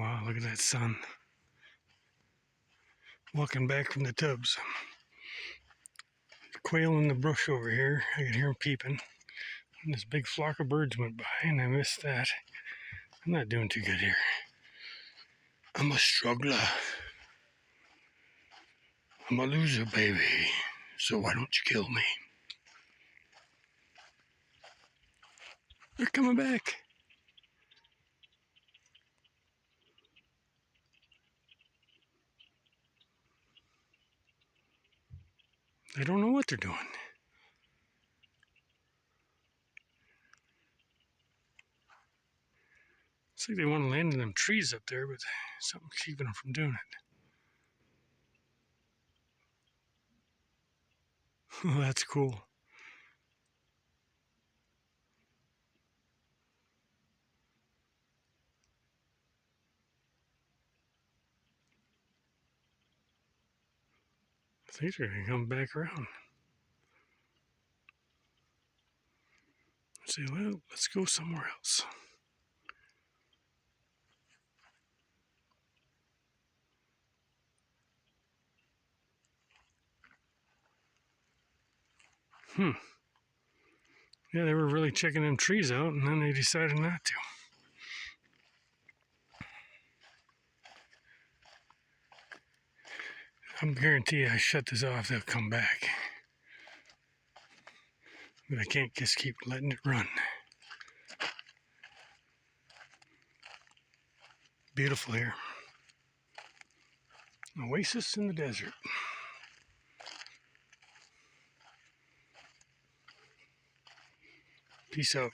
Wow, look at that sun. Walking back from the tubs. Quail in the brush over here. I could hear them peeping. And this big flock of birds went by and I missed that. I'm not doing too good here. I'm a struggler. I'm a loser, baby. So why don't you kill me? They're coming back. They don't know what they're doing. It's like they want to land in them trees up there, but something's keeping them from doing it. Oh, that's cool. I think they're going to come back around. Say, well, let's go somewhere else. Yeah, they were really checking them trees out, and then they decided not to. I'm guarantee I shut this off, they'll come back. But I can't just keep letting it run. Beautiful here. Oasis in the desert. Peace out.